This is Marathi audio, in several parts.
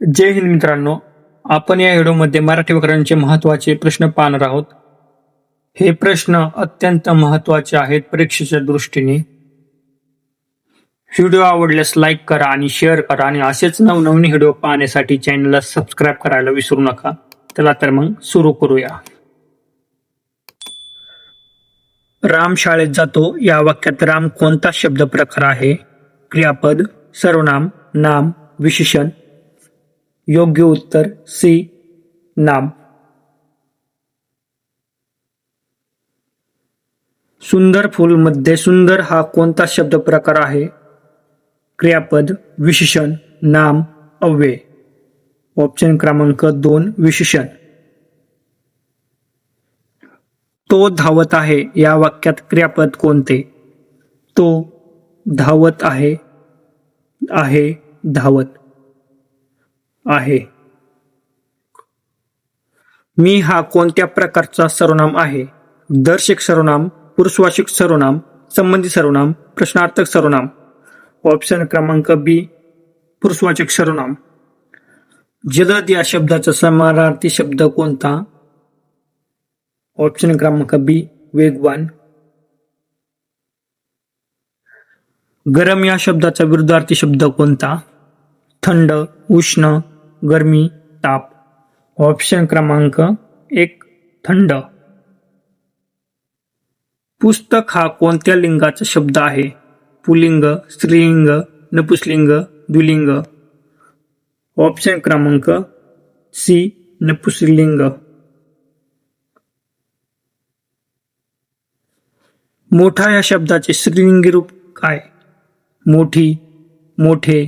जय हिंद मित्रांनो, आपण या व्हिडिओमध्ये मराठी व्याकरणाचे महत्त्वाचे प्रश्न पाहणार आहोत. हे प्रश्न अत्यंत महत्त्वाचे आहेत परीक्षेच्या दृष्टीने. व्हिडिओ आवडल्यास लाईक करा आणि शेअर करा आणि असेच नवनवीन व्हिडिओ पाहण्यासाठी चॅनलला सबस्क्राईब करायला विसरू नका. चला तर मग सुरू करूया. राम शाळेत जातो या वाक्यात राम कोणता शब्द प्रकार आहे? क्रियापद, सर्वनाम, नाम, विशेषण. योग्य उत्तर सी, नाम. सुंदर फूल मध्ये सुंदर हा कोणता शब्द प्रकार आहे? क्रियापद, विशेषण, नाम, अव्यय. ऑप्शन क्रमांक 2 विशेषण. तो धावत आहे या वाक्यात क्रियापद कोणते? तो, धावत आहे, धावत आहे. मी हा कोणत्या प्रकारचा सर्वनाम आहे? दर्शक सर्वनाम, पुरुषवाचक सर्वनाम, संबंधी सर्वनाम, प्रश्नार्थक सर्वनाम. ऑप्शन क्रमांक बी, पुरुषवाचक सर्वनाम. जलद या शब्दाचा समानार्थी शब्द कोणता? ऑप्शन क्रमांक बी, वेगवान. गरम या शब्दाचा विरुद्धार्थी शब्द कोणता? थंड, उष्ण, गरमी, ताप. ऑप्शन क्रमांक 1 थंड. पुस्तक हा कोणत्या लिंगाचा शब्द आहे? पुल्लिंग, स्त्रीलिंग, नपुंसकलिंग, द्विलिंग. ऑप्शन क्रमांक सी, नपुंसकलिंग. मोठा या शब्दाचे स्त्रीलिंगी रूप काय? मोठी, मोठे,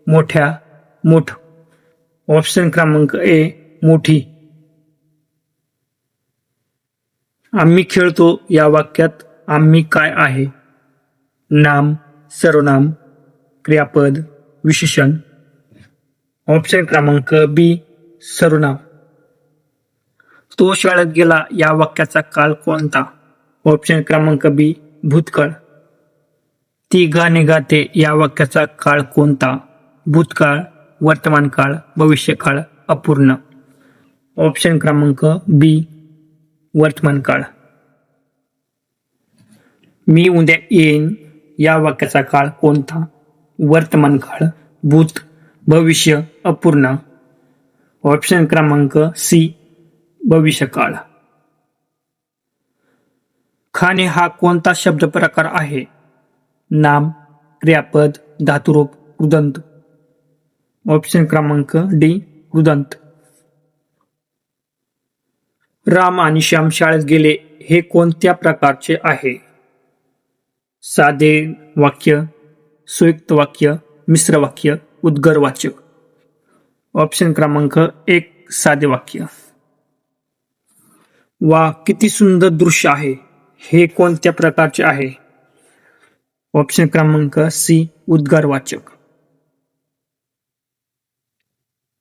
मोठ्या, मोठ. ऑप्शन क्रमांक ए, मोठी. आम्ही खेळतो या वाक्यात आम्ही काय आहे? नाम, सर्वनाम, क्रियापद, विशेषण. ऑप्शन क्रमांक बी, सर्वनाम. तो शाळेत गेला या वाक्याचा काळ कोणता? ऑप्शन क्रमांक बी, भूतकाळ. ती गाणे गाते या वाक्याचा काळ कोणता? भूतकाळ, वर्तमान काळ, भविष्यकाळ, अपूर्ण. ऑप्शन क्रमांक बी, वर्तमान काळ. मी उद्या येईन या वाक्याचा काळ कोणता? वर्तमान काळ, भूत, भविष्य, अपूर्ण. ऑप्शन क्रमांक सी, भविष्यकाळ. खाणे हा कोणता शब्द प्रकार आहे? नाम, क्रियापद, धातुरूप, कृदंत. ऑप्शन क्रमांक डी, कृदंत. राम आणि श्याम शाळेत गेले हे कोणत्या प्रकारचे आहे? साधे वाक्य, संयुक्त वाक्य, मिश्र वाक्य, उद्गारवाचक. ऑप्शन क्रमांक 1 साधे वाक्य. वा किती सुंदर दृश्य आहे हे कोणत्या प्रकारचे आहे? ऑप्शन क्रमांक सी, उद्गारवाचक.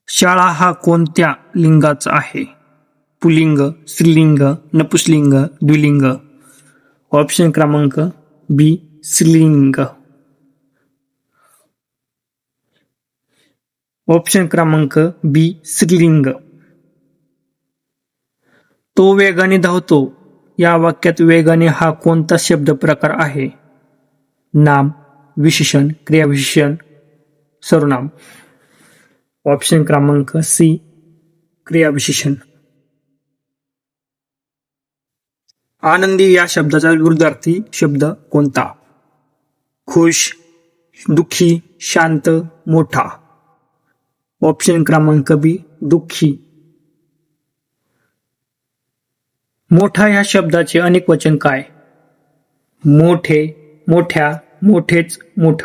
शाळा हा कोणत्या लिंगाचा आहे? पुल्लिंग, स्त्रीलिंग, नपुंसकलिंग, द्विलिंग. ऑप्शन क्रमांक बी, स्त्रीलिंग. ऑप्शन क्रमांक बी, स्त्रीलिंग. तो वेगाने धावतो या वाक्यात वेगाने हा कोणता शब्द प्रकार आहे? नाम, विशेषण, क्रियाविशेषण, सर्वनाम. ऑप्शन क्रमांक सी, क्रियाविशेषण. आनंदी या शब्दाचा विरुद्धार्थी शब्द कोणता? खुश, दुःखी, शांत, मोठा. ऑप्शन क्रमांक बी, दुःखी. मोठा या शब्दाचे अनेक वचन काय? मोठे, मोठ्या, मोठेच, मोठ.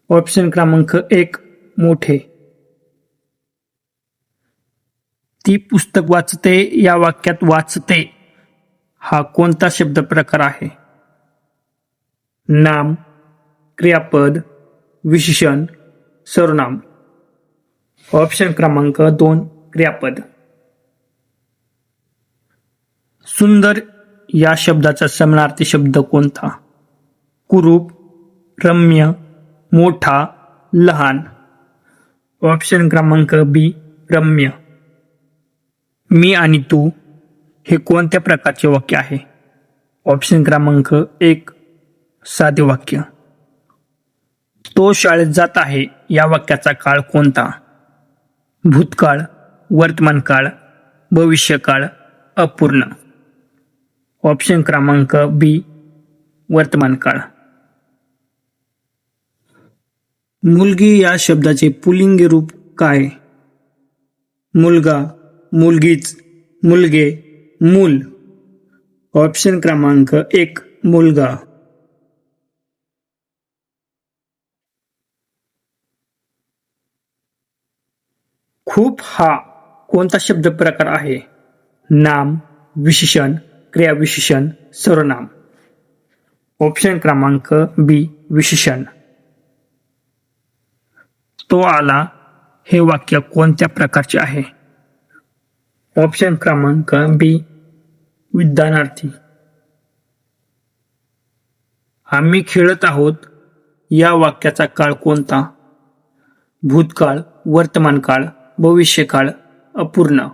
ऑप्शन क्रमांक 1 मोठे. ती पुस्तक वाचते या वाक्यात वाचते हा कोणता शब्द प्रकार आहे? नाम, क्रियापद, विशेषण, सर्वनाम. ऑप्शन क्रमांक 2 क्रियापद. सुंदर या शब्दाचा समानार्थी शब्द कोणता? कुरूप, रम्य, मोठा, लहान. ऑप्शन क्रमांक बी रम्य. मी आणि तू हे कोणत्या प्रकारचे वाक्य आहे? ऑप्शन क्रमांक 1 साधे वाक्य. तो शाळेत जात आहे या वाक्याचा काळ कोणता? भूतकाळ, वर्तमानकाळ, भविष्यकाळ, अपूर्ण. ऑप्शन क्रमांक बी वर्तमानकाळ. मुलगी या शब्दाचे पुल्लिंगी रूप काय? मुलगा, मुलगीच, मुलगे, मूल. ऑप्शन क्रमांक 1 मुलगा. खूप हा कोणता शब्द प्रकार आहे? नाम, विशेषण, क्रियाविशेषण, सर्वनाम. ऑप्शन क्रमांक बी विशेषण. तो आला हे वाक्य कोणत्या प्रकारचे आहे? ऑप्शन क्रमांक बी विधानार्थी. आम्ही खेळत आहोत या वाक्याचा काळ कोणता? भूतकाळ, वर्तमानकाळ, भविष्यकाळ, अपूर्ण.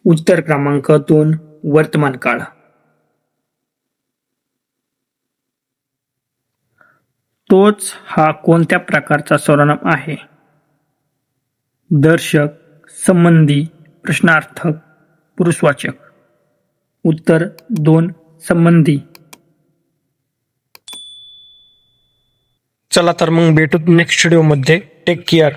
उत्तर क्रमांक 2 वर्तमानकाळ. तोच हा कोणत्या प्रकारचा सर्वनाम आहे? दर्शक, संबंधी, प्रश्नार्थक, पुरुषवाचक. उत्तर 2 संबंधी. चला तर मग भेटू नेक्स्ट व्हिडिओमध्ये. Take care.